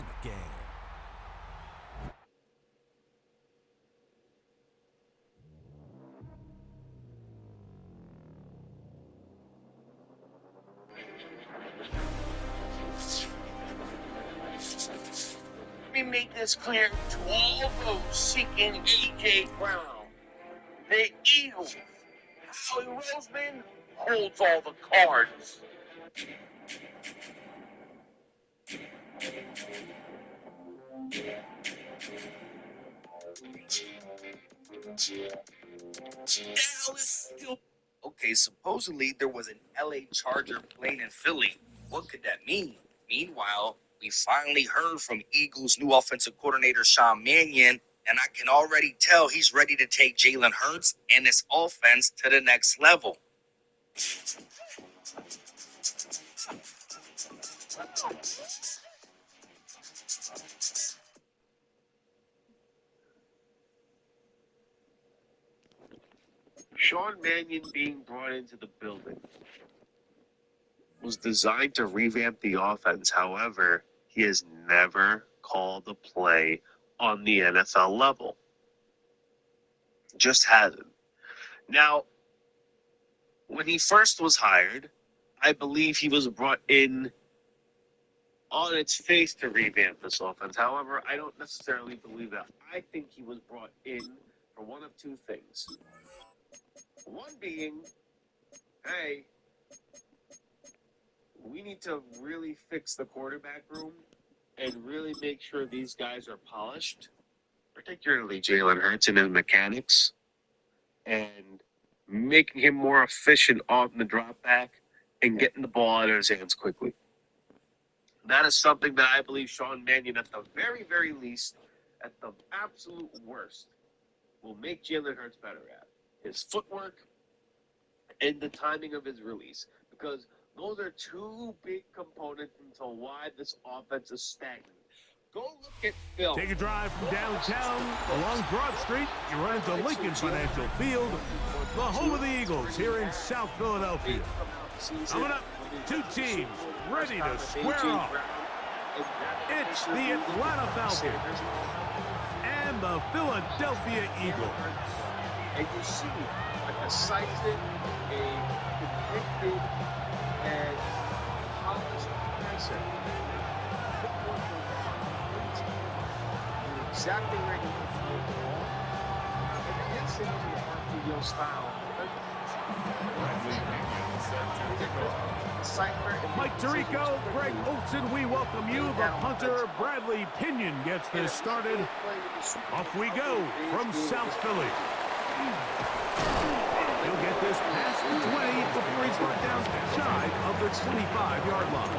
Good game. Let me make this clear to all those seeking A.J. Brown. The Eagles, Howie Roseman, holds all the cards. Dallas still. Okay, supposedly there was an LA Charger playing in Philly. What could that mean? Meanwhile, we finally heard from Eagles' new offensive coordinator, Sean Mannion, and I can already tell he's ready to take Jalen Hurts and this offense to the next level. Sean Mannion being brought into the building was designed to revamp the offense. However, he has never called a play on the NFL level. Just hasn't. Now, when he first was hired, I believe he was brought in on its face to revamp this offense. However, I don't necessarily believe that. I think he was brought in for one of two things. One being, hey, we need to really fix the quarterback room and really make sure these guys are polished, particularly Jalen Hurts and his mechanics, and making him more efficient on the drop back and getting the ball out of his hands quickly. That is something that I believe Sean Mannion, at the very, very least, at the absolute worst, will make Jalen Hurts better at. His footwork and the timing of his release. Because those are two big components into why this offense is stagnant. Go look at film. Take a drive from downtown along Broad Street. You run into Lincoln Financial Field, the home of the Eagles here in South Philadelphia. Coming up, two teams ready to square off. It's the Atlanta Falcons and the Philadelphia Eagles. And you see a decisive, a convicted, and polished passer. Exactly where you want to throw the ball. And against him in the RPO style. Mike Tirico, Greg Olson, we welcome you. The punter, Bradley Pinion, gets this started. Off we go from South Philly. He'll get this past the 20 before he's brought down shy of the 25-yard line.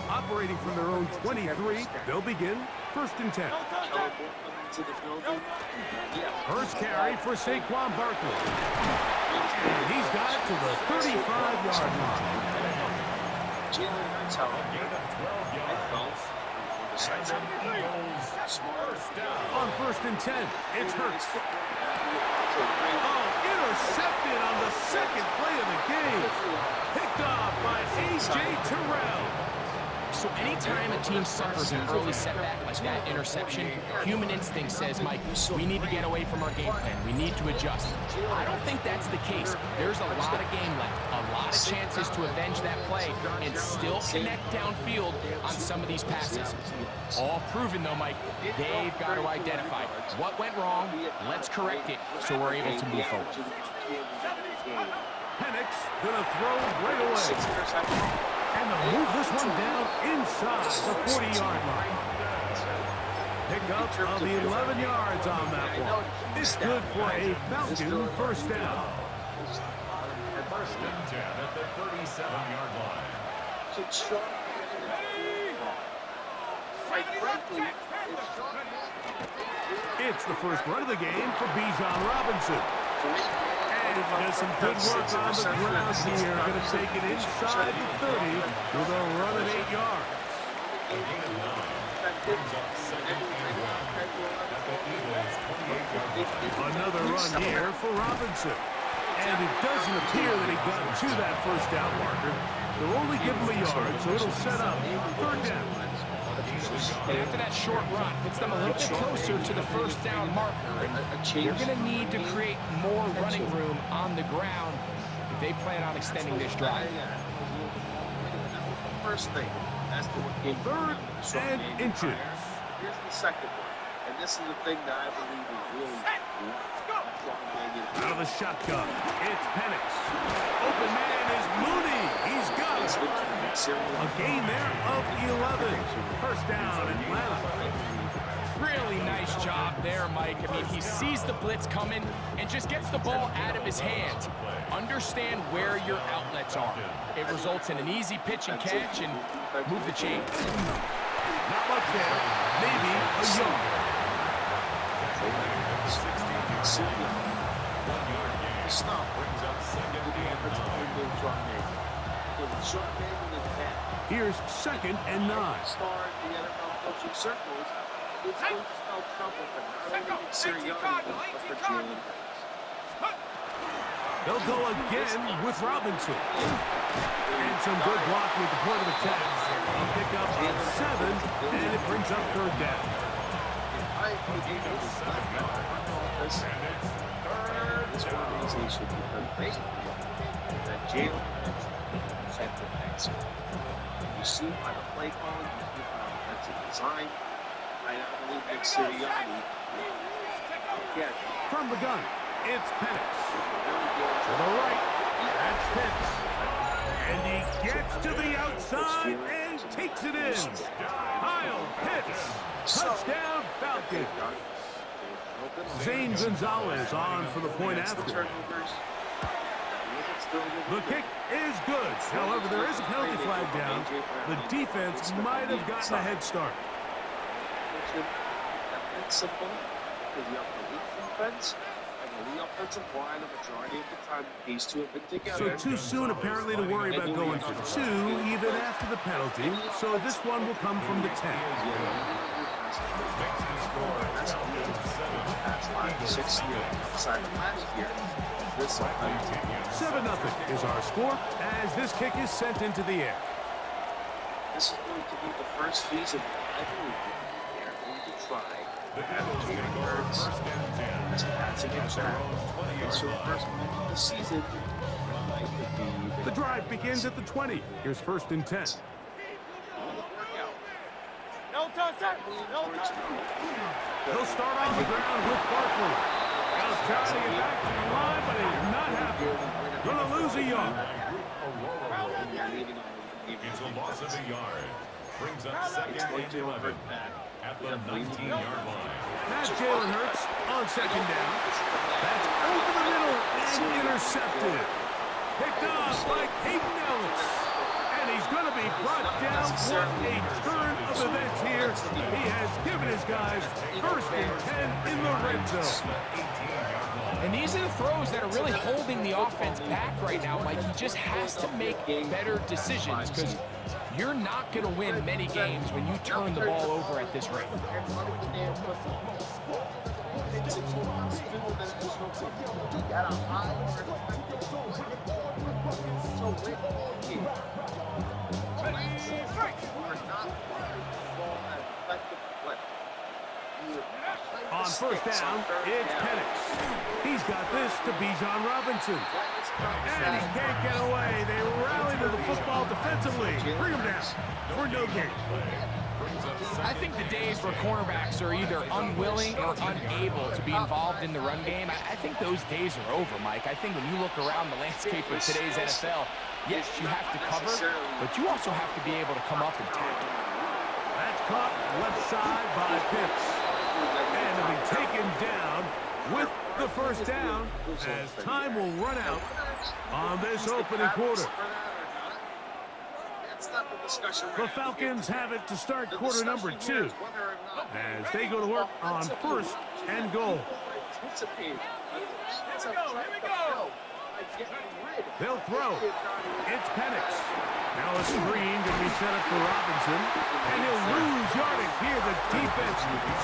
Operating from their own 23, they'll begin first and 10. First carry for Saquon Barkley. And he's got it to the 35-yard line. On first and 10, it's Hurts. Oh, intercepted on the second play of the game. Picked off by A.J. Terrell. So anytime a team suffers an early setback like that interception, human instinct says, Mike, we need to get away from our game plan. We need to adjust. I don't think that's the case. There's a lot of game left, a lot of chances to avenge that play and still connect downfield on some of these passes. All proven, though, Mike, they've got to identify what went wrong, let's correct it so we're able to move forward. Penix gonna throw right away. And they'll move this one down inside the 40-yard line. Pick up of the 11 yards on that one. It's good for a Falcon first down. First and 10 at the 37-yard line. It's the first run of the game for Bijan Robinson. And he does some good work on the ground here. Going to take it inside the 30 with a run at 8 yards. Another run here for Robinson. And it doesn't appear that he got to that first down marker. They'll only give him a yard, so it'll set up third down. And after that short run, puts them a little bit closer to the first down marker. And they're going to need to create more running room on the ground if they plan on extending this drive. First thing, that's the one game. Third and inches. Here's the second one. And this is the thing that I believe is really out of the shotgun. It's Penix. Open man is Mooney. He's got it. A gain there of 11. First down, Atlanta. Really nice job there, Mike. I mean, he sees the blitz coming and just gets the ball out of his hands. Understand where your outlets are. It results in an easy pitch and catch and move the chains. Not much there. Maybe a yard. Stop. Here's second and 9. Star in the NFL coaching circles. It's going to spell trouble for not only Sirianni, but for Jalen Hurts. They'll go again with Robinson. And some good blocking at the point of attack. A pickup of 7, and it brings up third down. This organization because basically that Jalen Hurts is central passer. You see by the play calling, you see by the offensive design. I believe that Sirianni. Again, from the gun, it's Penix. To the right, that's Pitts. And he gets to the outside and takes it in. Kyle Pitts. Touchdown, Falcons. Zane Gonzalez on for the point after. The kick is good. However, there is a penalty flag down. The defense might have gotten a head start. That's simple because you have the elite defense and the offensive line a majority of the time. These two have been together. So too soon apparently to worry about going for 2 even after the penalty. So this one will come from the 10. That's 6 years outside of last year. 7-0 is our score as this kick is sent into the air. This is going to be the first season I believe they're going to try to have Jalen Hurts as passing attack. So the first month of the season could be the drive begins at the 20. Here's first and 10. He'll start on the ground with Barkley. He'll try to get back to the line, but he's not happy. Gonna lose a yard. It's a loss of a yard. Brings up second and 11 at the 19-yard line. That's Jalen Hurts on second down. That's over the middle and intercepted. Picked off by Hayden Ellis. And he's going to be brought down. What a turn of events here. He has given his guys first and 10 in the red zone. And these are the throws that are really holding the offense back right now, Mike. He just has to make better decisions because you're not going to win many games when you turn the ball over at this rate. On first down, it's Penix. He's got this to Bijan Robinson. And he can't get away. They rally to the football defensively. Bring him down for no gain. I think the days where cornerbacks are either unwilling or unable to be involved in the run game, I think those days are over, Mike. I think when you look around the landscape of today's NFL, yes, you have to cover, but you also have to be able to come up and tackle. That's caught left side by Pitts. And to be taken down with the first down as time will run out on this opening quarter. The Falcons have it to start quarter number 2 as they go to work on first and goal. They'll throw. It's Penix. Now a screen to be set up for Robinson. And he'll lose yardage here. The defense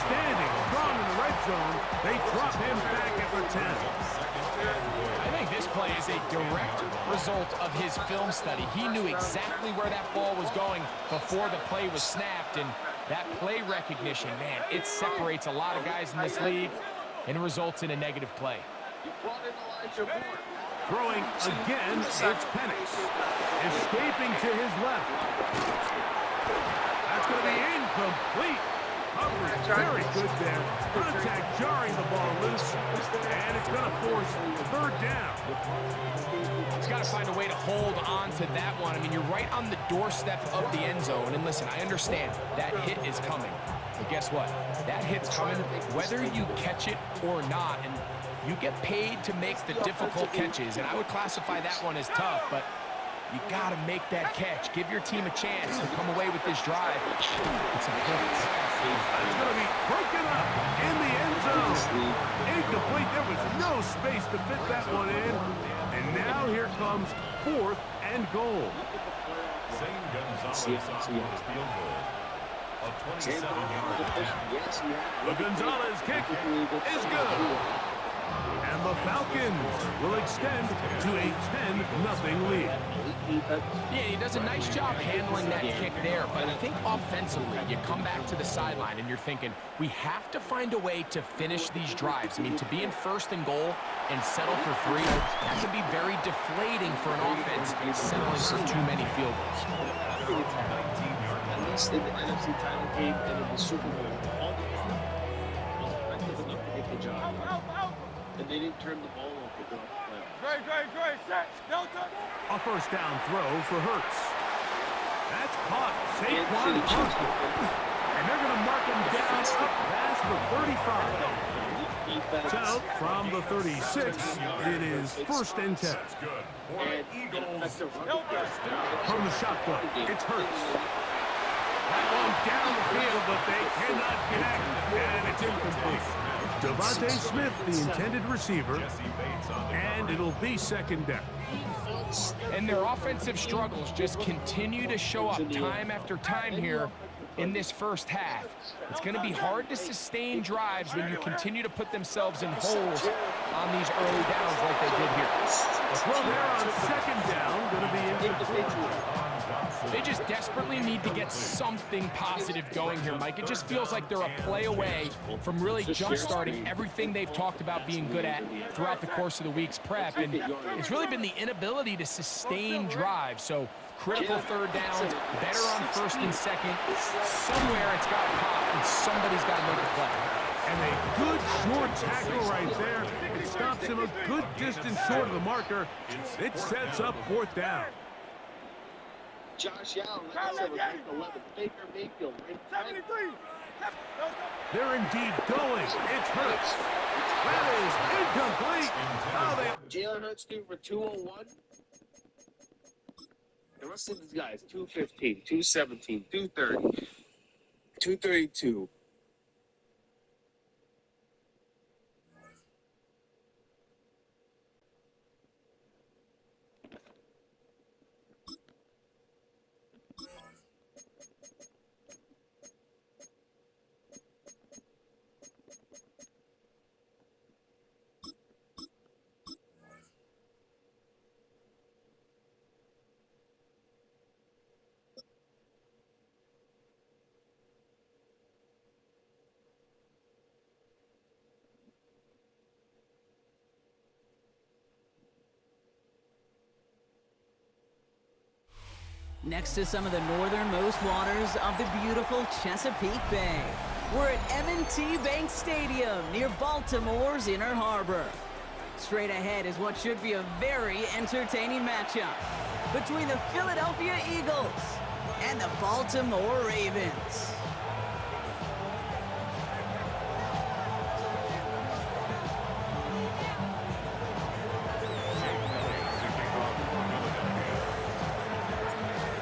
standing strong in the red zone. They drop him back at the 10. I think this this play is a direct result of his film study. He knew exactly where that ball was going before the play was snapped, and that play recognition, man, it separates a lot of guys in this league and results in a negative play. Throwing again, it's Penix. Escaping to his left. That's going to be incomplete. Coverage very good there. Contact jarring the ball loose, and it's going to force third down. He's got to find a way to hold on to that one. I mean, you're right on the doorstep of the end zone. And listen, I understand that hit is coming. But guess what? That hit's coming whether you catch it or not. And you get paid to make the difficult catches. And I would classify that one as tough, but you got to make that catch. Give your team a chance to come away with this drive. It's important. It's going to be broken up in the end zone. Incomplete. There was no space to fit that one in. And now here comes 4th and goal. Zane Gonzalez on the field goal. A 27-yard attempt. The Gonzalez kick is good. And the Falcons will extend to a 10-0 lead. Yeah, he does a nice job handling that kick there, but I think offensively, you come back to the sideline and you're thinking, we have to find a way to finish these drives. I mean, to be in 1st and goal and settle for 3, that can be very deflating for an offense settling for too many field goals. At least in the NFC title game and in the Super Bowl, all the was effective enough to make the job. And they didn't turn the ball over. A first down throw for Hurts. That's caught. Saquon Barkley. And they're going to mark him down up past the 35. So, from the 36, it is 1st and 10. From the shotgun, it's Hurts. That one down the field, but they cannot connect, and it's incomplete. Devontae Smith, the intended receiver, and it'll be 2nd down. And their offensive struggles just continue to show up time after time here in this first half. It's going to be hard to sustain drives when you continue to put themselves in holes on these early downs like they did here. A throw there on 2nd down, going to be incomplete. They just desperately need to get something positive going here, Mike. It just feels like they're a play away from really jump-starting everything they've talked about being good at throughout the course of the week's prep. And it's really been the inability to sustain drives. So critical 3rd downs, better on 1st and 2nd. Somewhere it's got to pop, and somebody's got to make a play. And a good short tackle right there. It stops him a good distance short of the marker. It sets up 4th down. Josh Allen, like I said, was ranked 11th. Baker Mayfield, ranked 73. They're indeed going. It's Hurts. That is incomplete. Jalen Hurts threw for 201. The rest of these guys, 215, 217, 230, 232. Next to some of the northernmost waters of the beautiful Chesapeake Bay, we're at M&T Bank Stadium near Baltimore's Inner Harbor. Straight ahead is what should be a very entertaining matchup between the Philadelphia Eagles and the Baltimore Ravens.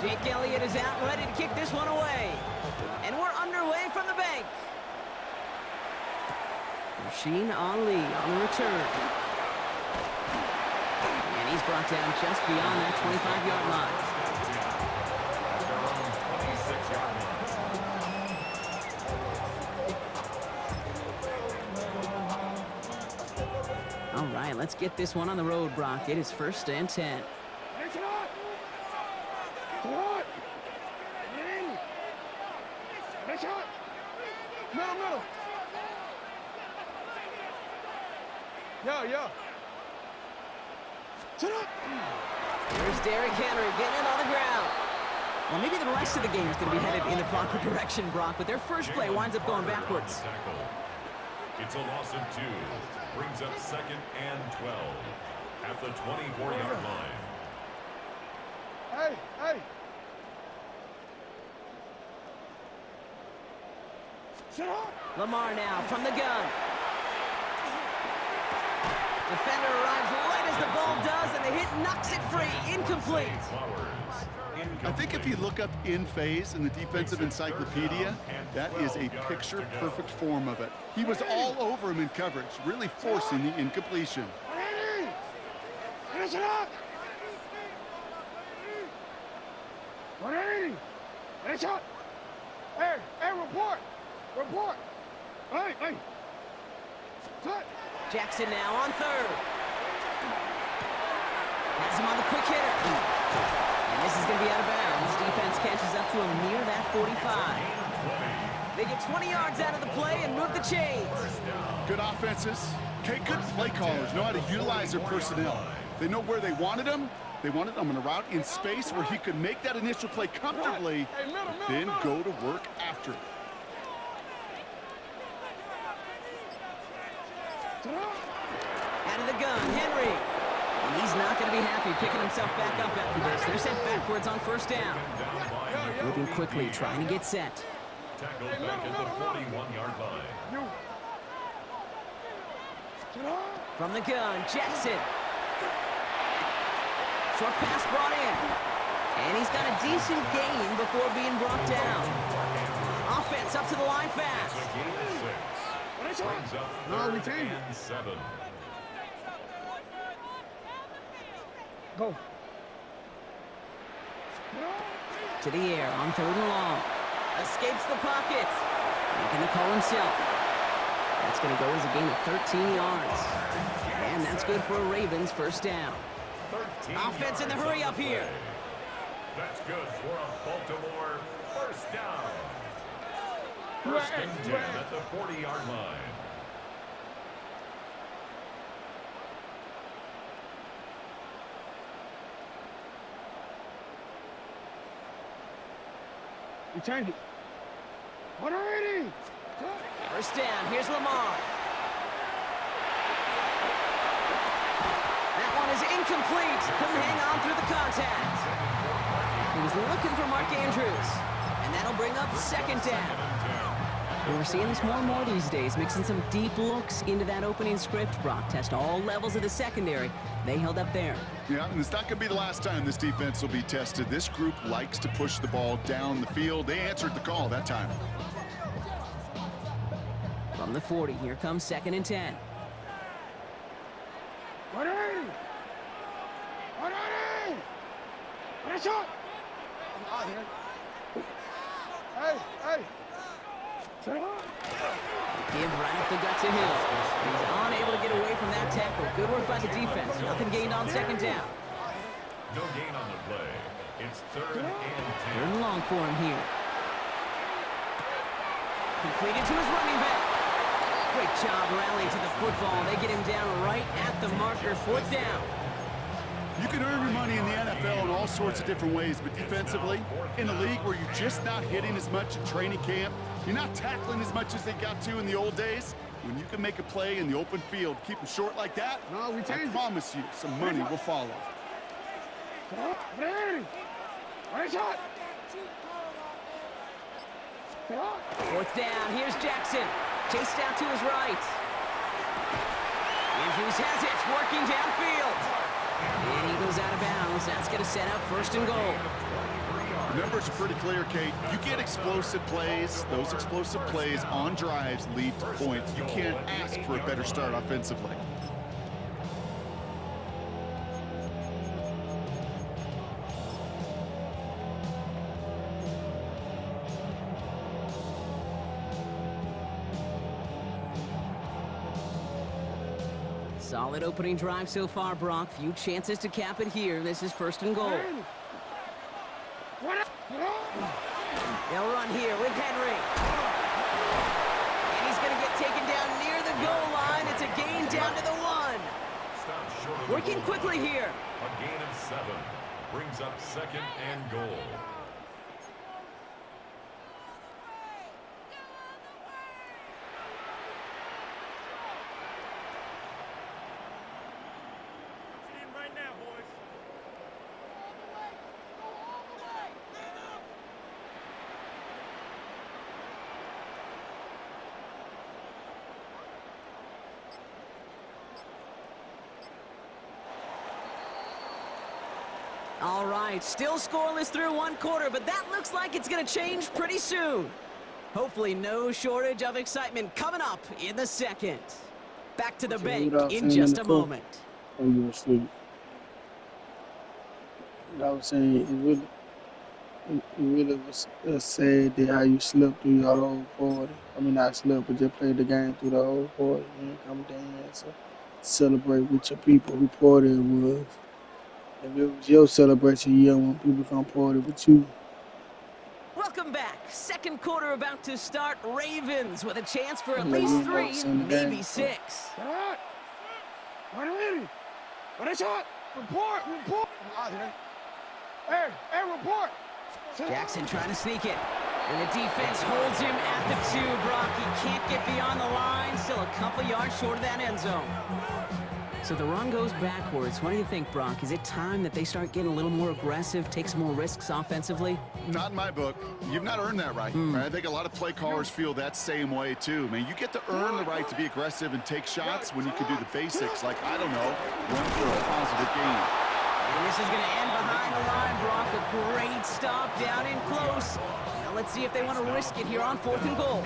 Jake Elliott is out, ready to kick this one away. And we're underway from the bank. Rasheen Ali on the return. And he's brought down just beyond that 25-yard line. All right, And let's get this one on the road, Brock. It is 1st and 10. Middle. Yeah. There's Derrick Henry getting it on the ground. Well, maybe the rest of the game is going to be headed in the proper direction, Brock, but their first play winds up going backwards. It's a loss of 2. Brings up 2nd and 12 at the 24-yard line. Hey. Lamar now from the gun. Defender arrives right as the ball does, and the hit knocks it free. Incomplete. I think if you look up in phase in the defensive encyclopedia, that is a picture-perfect form of it. He was all over him in coverage, really forcing the incompletion. Hey, report. Hey. Jackson now on 3rd. Has him on the quick hitter. And this is going to be out of bounds. Defense catches up to him near that 45. They get 20 yards out of the play and move the chains. Good offenses. Okay, good play callers know how to utilize their personnel. They know where they wanted him. They wanted him in a route in space where he could make that initial play comfortably, then go to work after it. Out of the gun, Henry. And he's not going to be happy picking himself back up after this. They're sent backwards on 1st down. Moving quickly, trying to get set. Tackled back at the 41-yard line. From the gun, Jackson. Short pass brought in. And he's got a decent gain before being brought down. Offense up to the line fast. No, we changed it. 7. Go. To the air on 3rd and long. Escapes the pocket. Making the call himself. That's going to go as a gain of 13 yards. And that's good for a Ravens 1st down. Offense in the hurry up here. That's good for a Baltimore 1st down. 1st and 10 at the 40-yard line. We changed it. 180. 1st down. Here's Lamar. That one is incomplete. Couldn't hang on through the contact. He was looking for Mark Andrews. And that'll bring up 2nd down. And we're seeing this more and more these days, mixing some deep looks into that opening script. Brock test all levels of the secondary. They held up there. Yeah, and it's not going to be the last time this defense will be tested. This group likes to push the ball down the field. They answered the call that time. From the 40, here comes 2nd and 10. 180. 180. What a shot. I'm out here. Hey. Give right up the gut to Hill. He's unable to get away from that tackle. Good work by the defense. Nothing gained on 2nd down. No gain on the play. It's 3rd and 10. 3rd and long for him here. Completed to his running back. Great job rallying to the football. They get him down right at the marker. 4th down. You can earn your money in the NFL in all sorts of different ways, but defensively, in a league where you're just not hitting as much at training camp, you're not tackling as much as they got to in the old days, when you can make a play in the open field, keep them short like that, I promise you, some money will follow. 4th down, here's Jackson. Chased out to his right. Andrews has it, working downfield. And he goes out of bounds. That's going to set up 1st and goal. The numbers are pretty clear, Kate. You get explosive plays. Those explosive plays on drives lead to points. You can't ask for a better start offensively. Solid opening drive so far, Brock. Few chances to cap it here. This is 1st and goal. They'll run here with Henry. And he's going to get taken down near the goal line. It's a gain down to the 1. Working quickly here. A gain of 7 brings up 2nd and goal. All right, still scoreless through 1 quarter, but that looks like it's going to change pretty soon. Hopefully no shortage of excitement coming up in the 2nd. Back to the bank in just a moment. When you were asleep. I was saying it really was sad that how you slept through your whole 40. I mean, not slept, but just played the game through the whole 40. You didn't come dance or celebrate with your people who party it was. If it was your celebration year when people come party with you. Welcome back. 2nd quarter about to start. Ravens with a chance for at least 3, maybe 6. What is it? Report! Hey, report! Jackson trying to sneak it. And the defense holds him at the 2, Brock. He can't get beyond the line. Still a couple yards short of that end zone. So the run goes backwards. What do you think, Brock? Is it time that they start getting a little more aggressive, take some more risks offensively? Not in my book. You've not earned that right. I think a lot of play callers feel that same way, too. Man, you get to earn the right to be aggressive and take shots when you can do the basics, like, I don't know, run for a positive gain. And this is going to end behind the line, Brock. A great stop down in close. Now let's see if they want to risk it here on 4th and goal.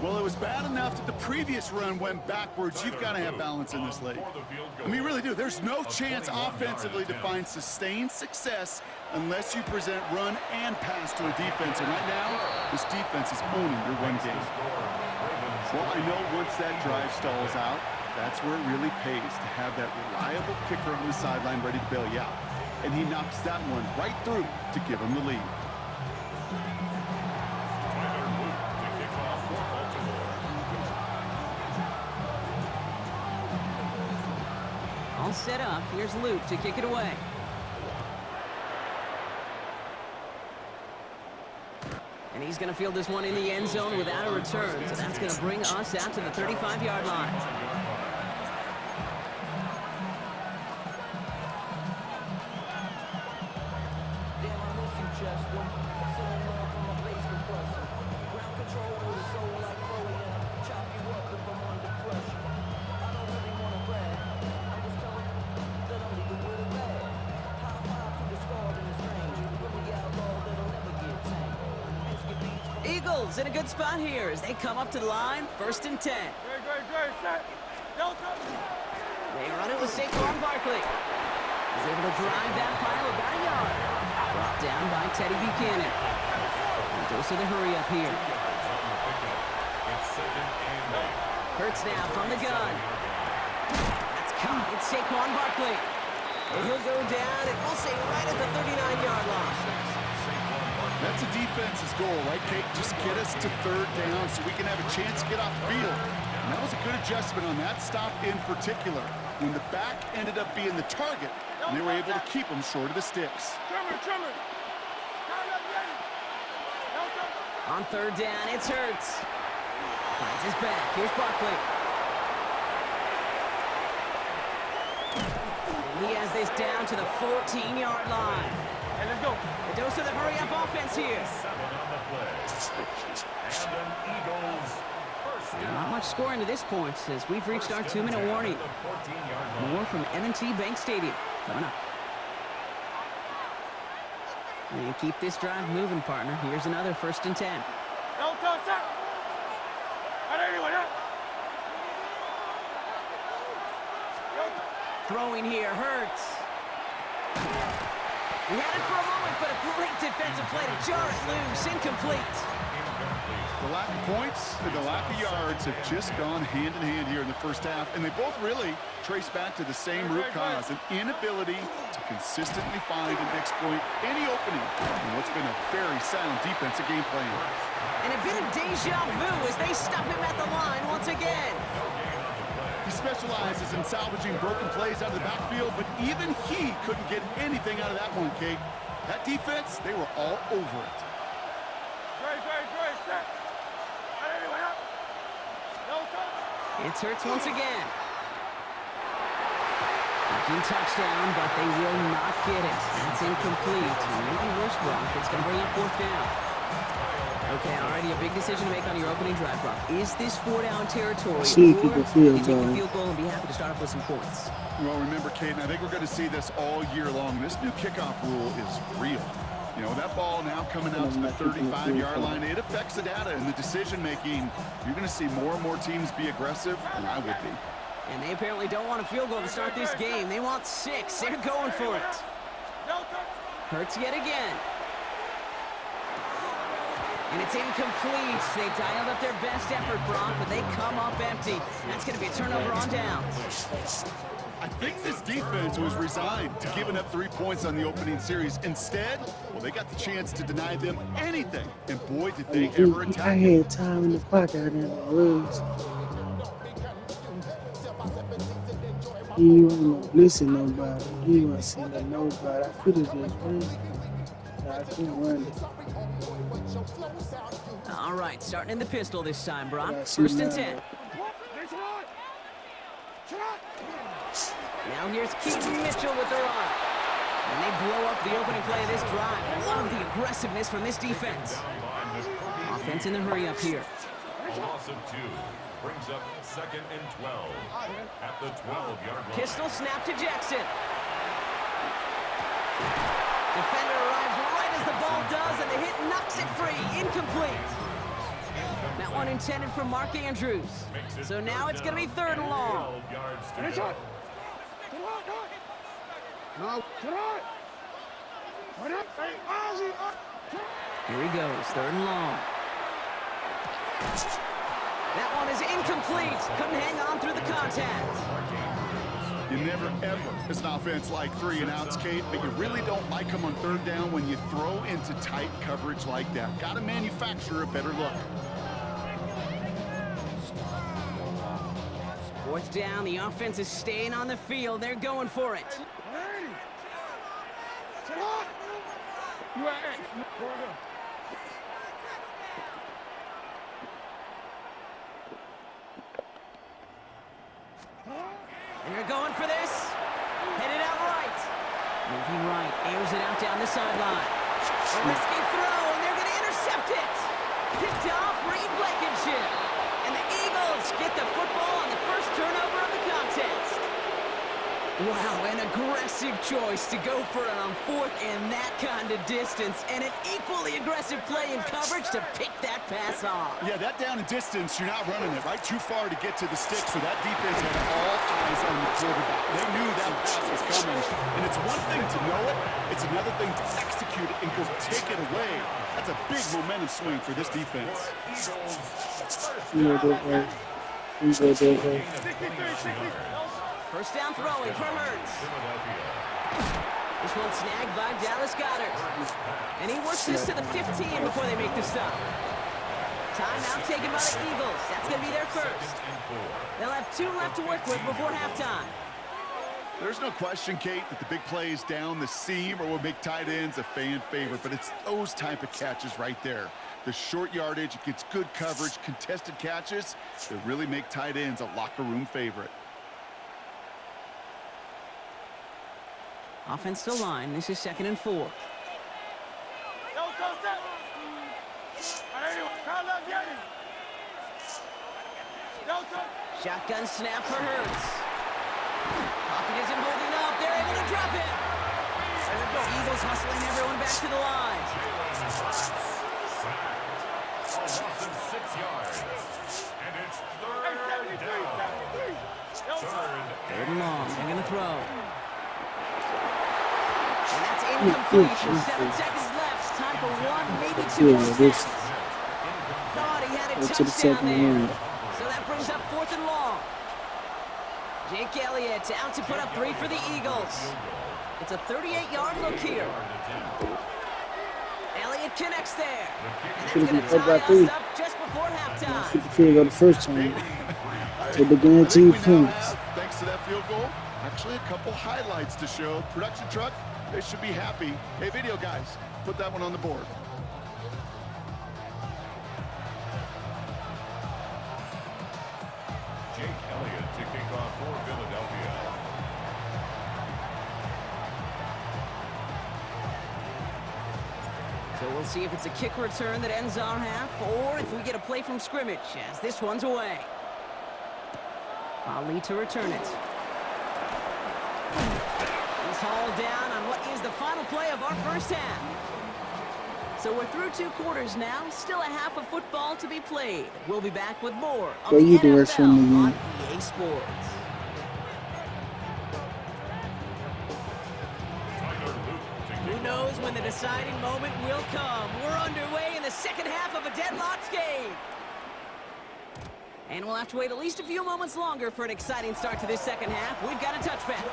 Well, it was bad enough that the previous run went backwards. You've got to have balance in this league. I mean, you really do. There's no chance offensively to find sustained success unless you present run and pass to a defense. And right now, this defense is owning your run game. Well, I know once that drive stalls out, that's where it really pays to have that reliable kicker on the sideline ready to bail you out. And he knocks that one right through to give him the lead. All set up. Here's Luke to kick it away. And he's going to field this one in the end zone without a return. So that's going to bring us out to the 35-yard line. Eagles in a good spot here as they come up to the line. 1st and 10. They run it with Saquon Barkley. He's able to drive that pile about a yard. Brought down by Teddy Buchanan. And goes to the hurry up here. Hurts now from the gun. That's caught. It's Saquon Barkley. And he'll go down, and we'll say right at the 39-yard line. That's a defense's goal, right, Kate? Just get us to 3rd down so we can have a chance to get off the field. And that was a good adjustment on that stop in particular, when the back ended up being the target, and they were able to keep him short of the sticks. On 3rd down, it's Hurts. Finds his back. Here's Barkley. And he has this down to the 14-yard line. Hey, let's go. A dose of the hurry-up offense here. 7 on the play. And an Eagles first And not much scoring to this point as we've reached our 2-minute warning. More from M&T Bank Stadium coming up. And keep this drive moving, partner. Here's another 1st and 10. Throwing here, Hurts. He had it for a moment, but a great defensive play to jar it loose. Incomplete. The lack of points and the lack of yards have just gone hand in hand here in the first half, and they both really trace back to the same root cause, an inability to consistently find and exploit any opening in what's been a very sound defensive game plan. And a bit of deja vu as they stop him at the line once again. He specializes in salvaging broken plays out of the backfield, but even he couldn't get anything out of that one, Kate. That defense, they were all over it. It's Hurts once again. Thinking touchdown, but they will not get it. That's incomplete. Maybe worse, Brock. It's going to bring up fourth down. Okay, already a big decision to make on your opening drive, Brock. Is this 4-down territory, or do you take the field goal and be happy to start off with some points? Well, remember, Kate, and I think we're going to see this all year long. This new kickoff rule is real. You know, that ball now coming out to the 35-yard line, it affects the data and the decision-making. You're going to see more and more teams be aggressive, and I would be. And they apparently don't want a field goal to start this game. They want 6. They're going for it. Hurts yet again. And it's incomplete. They dialed up their best effort, Brock, but they come up empty. That's going to be a turnover on downs. I think this defense was resigned to giving up 3 points on the opening series. Instead, well, they got the chance to deny them anything. And boy, did they ever attack. I had time in the pocket in the woods. He wasn't listen nobody. He wasn't sending nobody. I could have just run. I couldn't run it. All right, starting in the pistol this time, Brock. First and 10. Now here's Keaton Mitchell with the run. And they blow up the opening play of this drive. Love the aggressiveness from this defense. Offense in the hurry up here. Loss of 2 brings up 2nd and 12 at the 12-yard line. Pistol snap to Jackson. Defender arrives right as the ball does, and the hit knocks it free. Incomplete. That one intended for Mark Andrews. So now it's going to be 3rd and long. Here he goes, 3rd and long. That one is incomplete. Couldn't hang on through the contact. You never, ever, as an offense, like 3 and outs, Kate, but you really don't like them on 3rd down when you throw into tight coverage like that. Got to manufacture a better look. 4th down, the offense is staying on the field. They're going for it. They're going for this. Headed out right. Moving right, airs it out down the sideline. A risky throw, and they're going to intercept it. Picked off Reed Blankenship. And the Eagles get the football on the first turnover of the contest. Wow, an aggressive choice to go for it on 4th and that kind of distance. And an equally aggressive play in coverage to pick that pass off. Yeah, that down and distance, you're not running it right too far to get to the stick, so that defense had all eyes on the quarterback. They knew that pass was coming, and it's one thing to know it, it's another thing to execute it and go take it away. That's a big momentum swing for this defense. First down throwing for Hurts. This one snagged by Dallas Goedert. And he works this to the 15 before they make the stop. Timeout taken by the Eagles. That's going to be their first. They'll have 2 left to work with before halftime. There's no question, Kate, that the big plays down the seam or will make tight ends a fan favorite, but it's those type of catches right there. The short yardage, it gets good coverage, contested catches that really make tight ends a locker room favorite. Offense to line. This is 2nd and 4. Shotgun snap for Hurts. Pocket isn't holding up. They're able to drop it. Eagles hustling everyone back to the line. A loss of 6 yards. And it's 3rd down. 3rd and long. They're going to throw. And that's incomplete with 7 seconds left. Time for 1, maybe 2 more snaps. had a Go to the touchdown second there. round. So that brings up 4th and long. Jake Elliott out to put up 3 for the Eagles. It's a 38-yard look here. Elliott connects there. And that's going to tie us up just before halftime. Get the field goal the first time. Take the I guaranteed think we now points. have, thanks to that field goal, actually a couple highlights to show. Production truck, they should be happy. Hey, video guys, put that one on the board. Jake Elliott to kick off for Philadelphia. So we'll see if it's a kick return that ends our half, or if we get a play from scrimmage, as this one's away. Ali to return it. He's hauled down on what is the final play of our first half. So we're through 2 quarters now, still a half of football to be played. We'll be back with more of the NFL on EA Sports. Who knows when the deciding moment will come? We're underway in the second half of a deadlocked game. And we'll have to wait at least a few moments longer for an exciting start to this second half. We've got a touchback.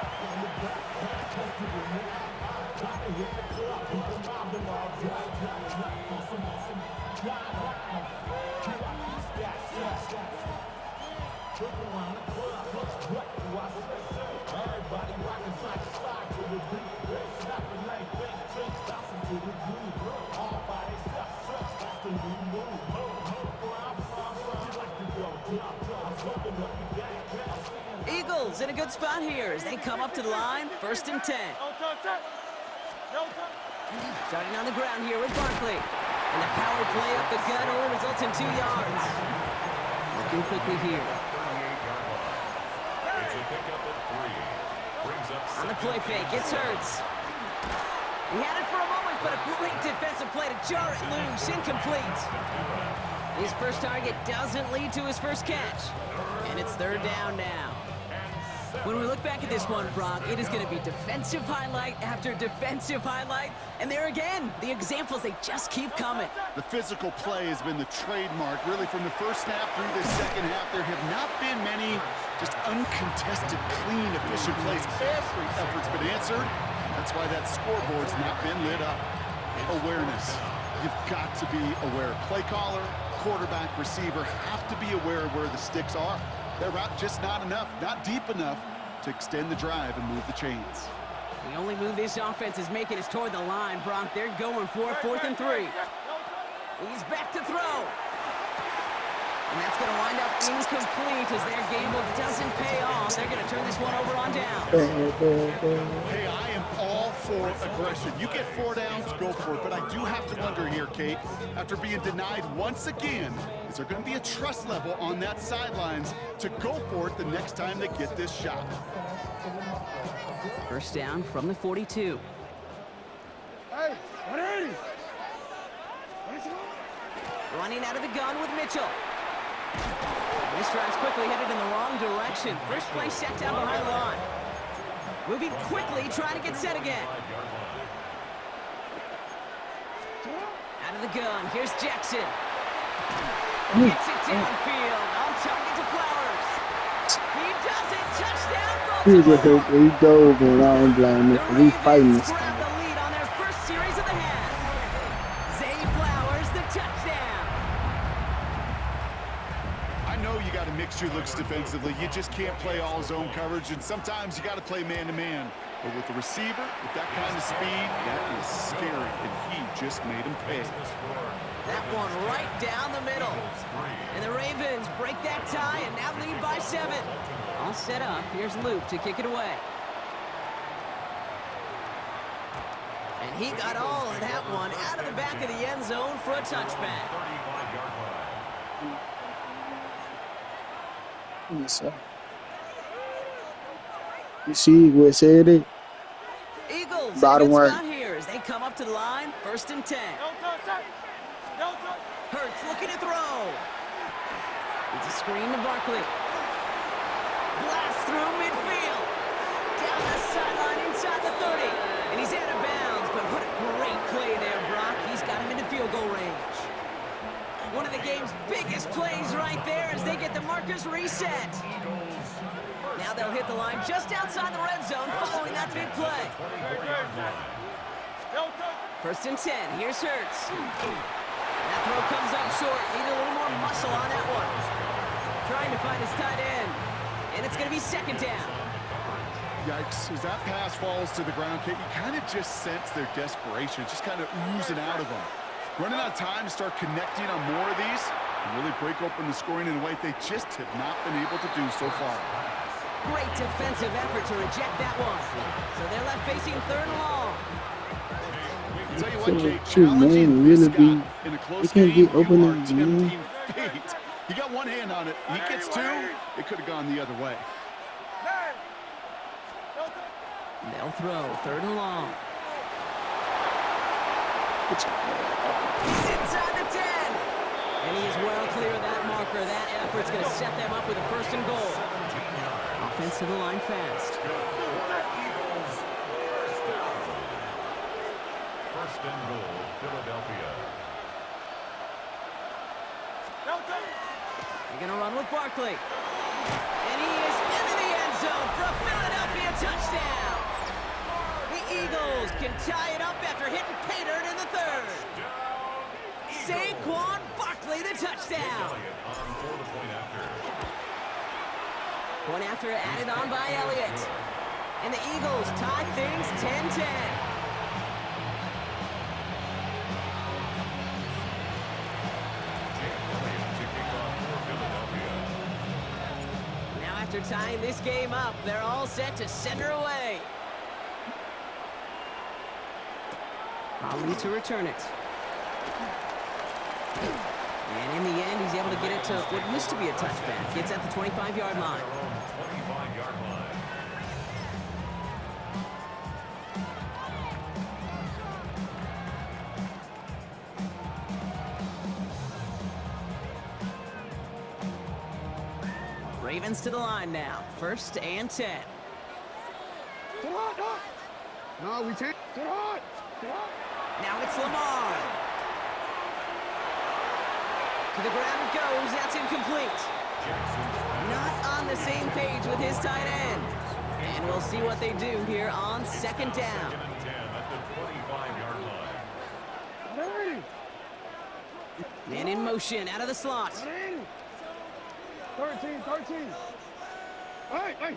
Eagles in a good spot here as they come up to the line, 1st and 10. Starting on the ground here with Barkley. And the power play up the gut only results in 2 yards. Looking quickly here. It's a pickup of 3. Brings up On the play fake, it's Hurts. He had it for a moment, but a great defensive play to jar it loose, incomplete. His first target doesn't lead to his first catch. And it's 3rd down now. When we look back at this one, Brock, it is going to be defensive highlight after defensive highlight. And there again, the examples, they just keep coming. The physical play has been the trademark. Really, from the first snap through this second half, there have not been many just uncontested, clean, efficient plays. Every effort's been answered. That's why that scoreboard's not been lit up. Awareness. You've got to be aware. Play caller, quarterback, receiver have to be aware of where the sticks are. They're out just not enough, not deep enough to extend the drive and move the chains. The only move this offense is making is toward the line, Brock. They're going for 4th and 3. He's back to throw. And that's going to wind up incomplete as their gamble doesn't pay off. They're going to turn this one over on down. Hey, I am all for aggression. You get 4 downs, go for it. But I do have to wonder here, Kate, after being denied once again, is there going to be a trust level on that sidelines to go for it the next time they get this shot? First down from the 42. Hey, 180. Running out of the gun with Mitchell. This drive's quickly headed in the wrong direction. First play set down behind the line. Moving quickly, trying to get set again. Out of the gun, here's Jackson. Gets it downfield, on target to Flowers. He does it, touchdown, Baltimore. He dove and I don't blame him. The He's fighting Ravens this grab time. the lead on their first series of the half. Zay Flowers, the touchdown. I know you got a mixture looks defensively. You just can't play all zone coverage, and sometimes you got to play man-to-man. But with the receiver, with that kind of speed, that is scary, and he just made him pay. That one right down the middle. And the Ravens break that tie and now lead by 7. All set up. Here's Luke to kick it away. And he got all of that one out of the back of the end zone for a touchback. Yes, sir. You see where it said it? Eagles Bottom in a good right. spot here as they come up to the line. 1st and 10. Hurts looking to throw. It's a screen to Barkley. Blast through midfield. Down the sideline inside the 30. And he's out of bounds, but what a great play there, Brock. He's got him into field goal range. One of the game's biggest plays right there as they get the markers reset. Now they'll hit the line just outside the red zone following that big play. First and 10. Here's Hurts. That throw comes up short. Need a little more muscle on that one. Trying to find his tight end. And it's going to be second down. Yikes, as that pass falls to the ground, Kate, you kind of just sense their desperation, just kind of oozing out of them. Running out of time to start connecting on more of these and really break open the scoring in a way they just have not been able to do so far. Great defensive effort to reject that one. So they're left facing third and long. I'll tell you what, Kate, Shoot, challenging man, this really guy be, in a close you can't game, get open you are up, man. tempting fate. He got one hand on it. He gets two, it could have gone the other way. They'll throw third and long. He's inside the 10. And he is well clear of that marker. That effort's going to set them up with a first and goal. Offense to the line fast. First and goal, Philadelphia. They're going to run with Barkley. And he is into the end zone for a Philadelphia touchdown. The Eagles can tie it up after hitting pay dirt in the third. Saquon Barkley, the touchdown. Point after added on by Elliott. And the Eagles tie things 10-10. Now after tying this game up, they're all set to send her away. Ali to return it. And in the end, he's able to get it to what used to be a touchback. It's at the 25-yard line. 25-yard line. Ravens to the line now. First and 10. No, we can't. Get hot. Now it's Lamar. To the ground it goes. That's incomplete. Not on the same page with his tight end. And we'll see what they do here on second down. Second and 10 at the 25-yard line. Man in motion out of the slot. 13. Hey.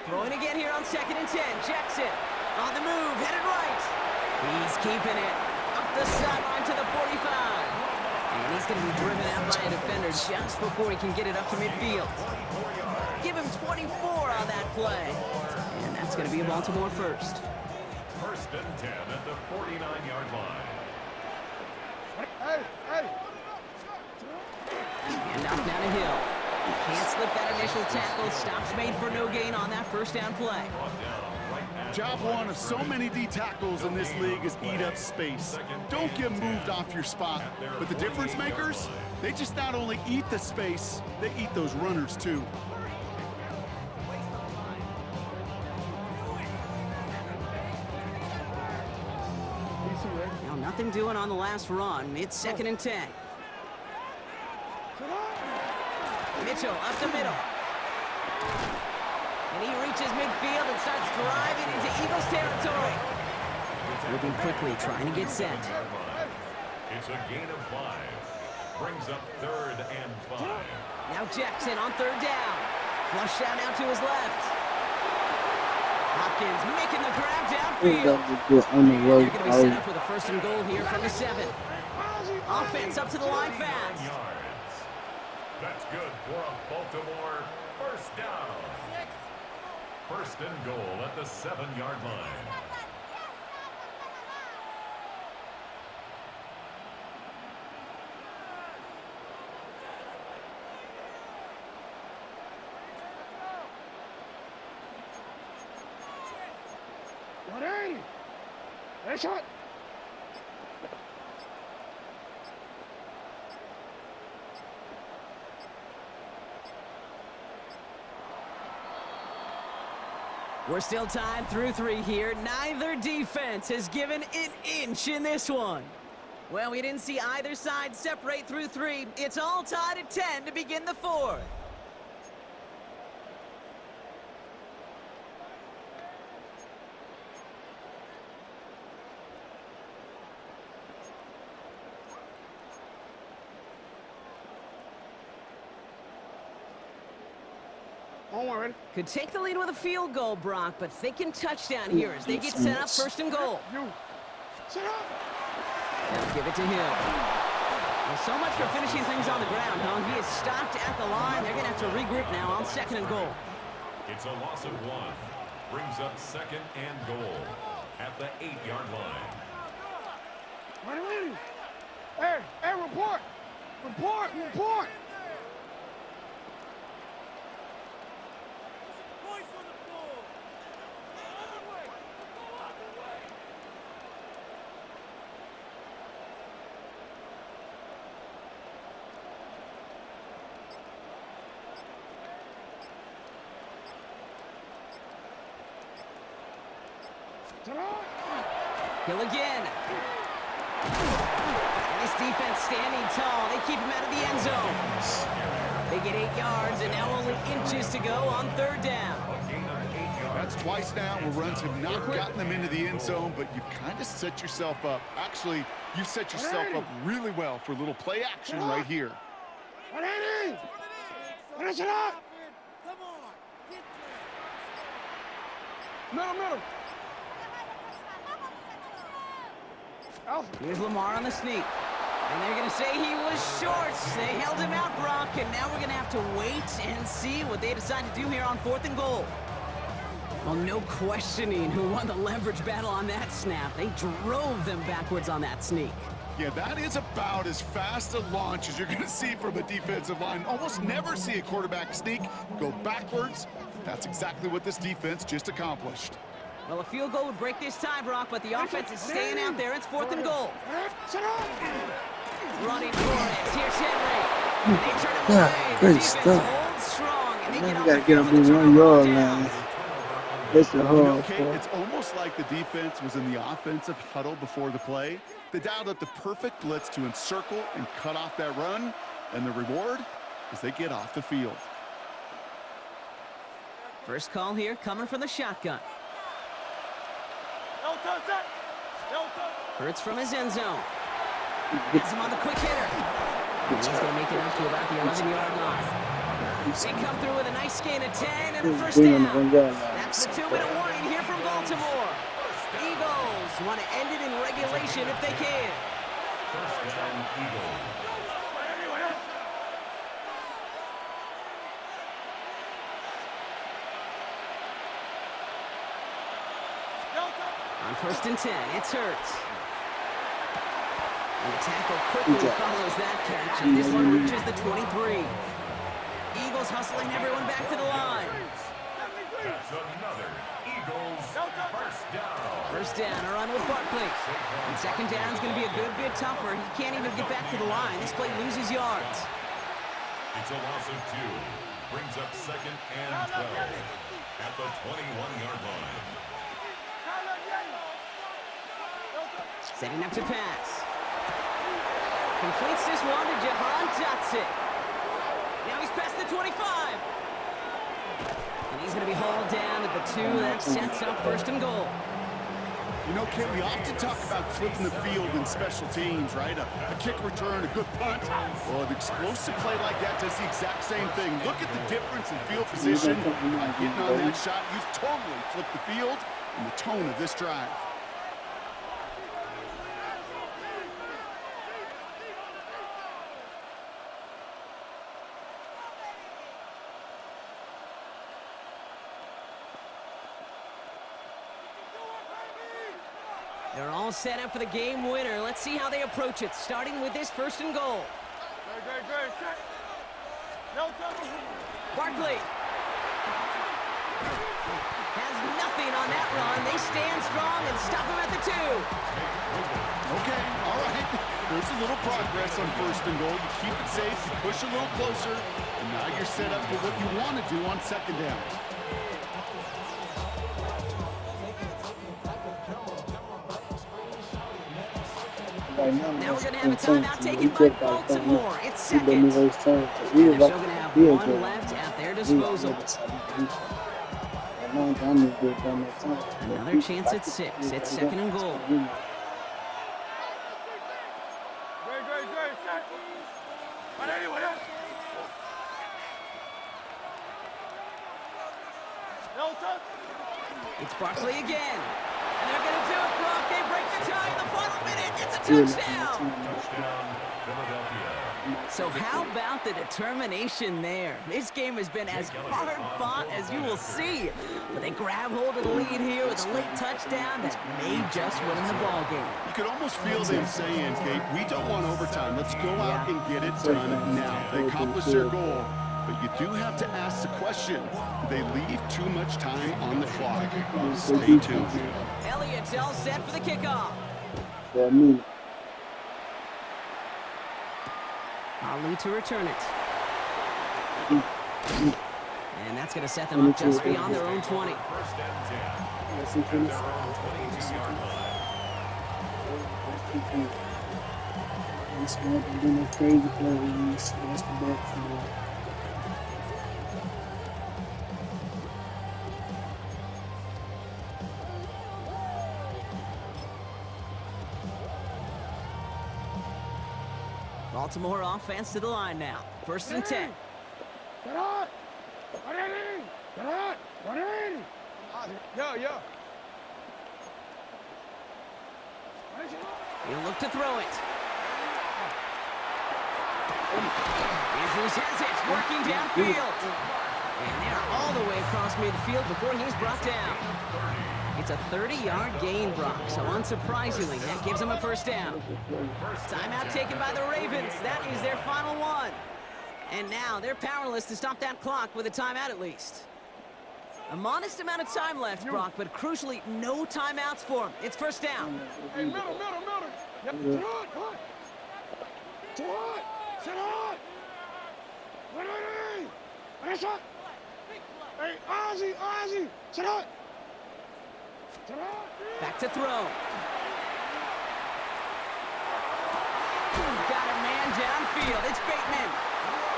Throwing again here on second and 10. Jackson on the move, headed right. He's keeping it up the sideline to the 45. And he's going to be driven out by a defender just before he can get it up to midfield. Give him 24 on that play. And that's going to be a Baltimore first. First and 10 at the 49-yard line. Hey. And off down a hill. Can't slip that initial tackle. Stops made for no gain on that first down play. Job one of so many D tackles in this league is eat up space. Don't get moved off your spot. But the difference makers, they just not only eat the space, they eat those runners too. Now nothing doing on the last run. It's second and 10. Mitchell up the middle. And he reaches midfield and starts driving into Eagles territory. Moving quickly, trying to get set. It's a gain of 5. Brings up third and 5. Now Jackson on third down. Flush out now to his left. Hopkins making the grab downfield. On the road. They're going to be set up with a first and goal here from the 7. Offense up to the line fast. That's good for a Baltimore first down. First and goal at the 7-yard line. Hey, shot. We're still tied through 3 here. Neither defense has given an inch in this one. Well, we didn't see either side separate through 3. It's all tied at 10 to begin the 4th. Could take the lead with a field goal, Brock, but thinking touchdown here as they get set up 1st and goal. Set up. They'll give it to him. Well, so much for finishing things on the ground, huh? He is stopped at the line. They're going to have to regroup now on 2nd and goal. It's a loss of 1. Brings up 2nd and goal at the 8-yard line. Hey, report. Report. Hill again. And this defense standing tall. They keep him out of the end zone. They get 8 yards, and now only inches to go on 3rd down. That's twice now where runs have not gotten them into the end zone, but you've kind of set yourself up. Actually, you've set yourself up really well for a little play action right here. Middle. Here's Lamar on the sneak. And they're going to say he was short. They held him out, Brock, and now we're going to have to wait and see what they decide to do here on 4th and goal. Well, no questioning who won the leverage battle on that snap. They drove them backwards on that sneak. Yeah, that is about as fast a launch as you're going to see from a defensive line. Almost never see a quarterback sneak go backwards. That's exactly what this defense just accomplished. Well, a field goal would break this tie, Brock, but the offense is staying out there. It's 4th and goal. Running for it. Here's Henry. And they turn him away. The defense holds strong, and they get off the field with a 1 yard line. It's a hard Kate, it's almost like the defense was in the offensive huddle before the play. They dialed up the perfect blitz to encircle and cut off that run, and the reward is they get off the field. First call here coming from the shotgun. Hurts from his end zone. Gets him on the quick hitter. And he's going to make it up to about the 11-yard line. They come through with a nice gain of 10 and a 1st down. That's the 2-minute warning here from Baltimore. Eagles want to end it in regulation if they can. 1st down, Eagles. On 1st and 10, it's Hurts. And the tackle quickly follows that catch, and this one reaches the 23. Eagles hustling everyone back to the line. That's another Eagles 1st down. 1st down, a run with Barkley. And 2nd down is going to be a good bit tougher. He can't even get back to the line. This play loses yards. It's a loss of 2. Brings up 2nd and 12 at the 21-yard line. Setting up to pass. Completes this one to Jahan Dotson. Now he's past the 25. And he's going to be hauled down at the 2. That sets up 1st and goal. You know, Kit, we often talk about flipping the field in special teams, right? A kick return, a good punt. Well, an explosive play like that does the exact same thing. Look at the difference in field position. By getting on that shot, you've totally flipped the field and the tone of this drive. They're all set up for the game winner. Let's see how they approach it, starting with this 1st and goal. Barkley has nothing on that run. They stand strong and stop him at the 2. Okay, all right. There's a little progress on 1st and goal. You keep it safe, you push a little closer, and now you're set up for what you want to do on 2nd down. Right now, Now we're that's going to have a insane timeout to me. taken He by just got to think Baltimore. It's he let second. me race turn. And they're still going to have one left at their disposal. Another chance at 6. It's second and goal. It's Barkley again. And they're going to do it, Brock. They break the tie in the final minute. It's a touchdown. Touchdown, Philadelphia. So how about the determination there? This game has been as hard-fought as you will see. But they grab hold of the lead here with a late touchdown that may just win them the ball game. You could almost feel them saying, Kate, we don't want overtime. Let's go out and get it done now. They accomplished their goal. But you do have to ask the question, do they leave too much time on the clock? Stay tuned. Elliott's all set for the kickoff. Ali to return it. And that's going to set them up just beyond their own 20. First and 10. At their own 22-yard line. This one can do no crazy plays. That's the back for Baltimore offense to the line now. First and 10. Yo. He'll look to throw it. Andrews has it, working downfield. And they're all the way across midfield before he's brought down. It's a 30-yard gain, Brock, so unsurprisingly, that gives them a first down. Timeout taken by the Ravens. That is their final one. And now they're powerless to stop that clock with a timeout at least. A modest amount of time left, Brock, but crucially, no timeouts for him. It's first down. Hey, middle. Yep. Sit on. Wait. Hey, Ozzy. Sit on. Back to throw. Got a man downfield. It's Bateman.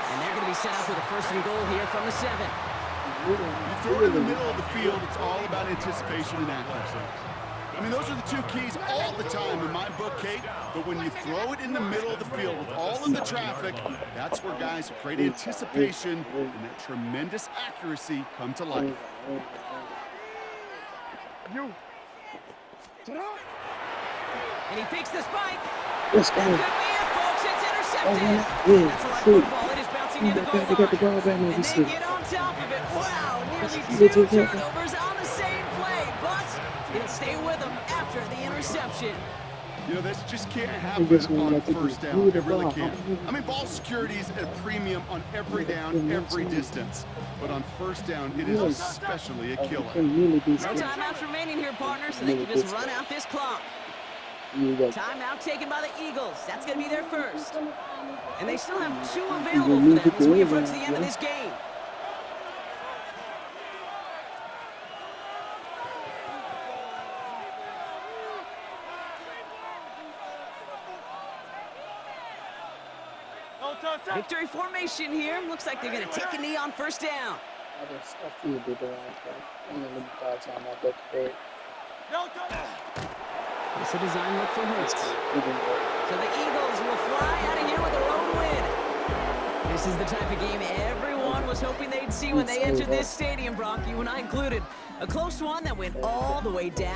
And they're going to be set up with a first and goal here from the 7. You throw it in the middle of the field, it's all about anticipation and accuracy. I mean, those are the two keys all the time in my book, Kate. But when you throw it in the middle of the field with all of the traffic, that's where guys with great anticipation and that tremendous accuracy come to life. And he fakes the spike. Let's go. That could be it, folks. It's intercepted. Yeah, That's a live football. It is bouncing near the goal they got the ball line. back now. And Let's they see. get on top of it. Wow, nearly They 2 took it. turnovers on the same play. But it'll stay with them after the interception. You know, this just can't happen just wanna on let the first dude down. move the It really ball. can't. I mean, ball security is at a premium on every down, every distance. But on first down, it is especially a killer. No timeouts remaining here, partners, so they can just run out this clock. Timeout taken by the Eagles. That's going to be their first. And they still have 2 available for them as we approach the end of this game. Victory formation here. Looks like they're going to take a knee on first down. It's a design look for Hurts. So the Eagles will fly out of here with a road win. This is the type of game everyone was hoping they'd see when they entered this stadium, Brock, you and I included. A close one that went all the way down.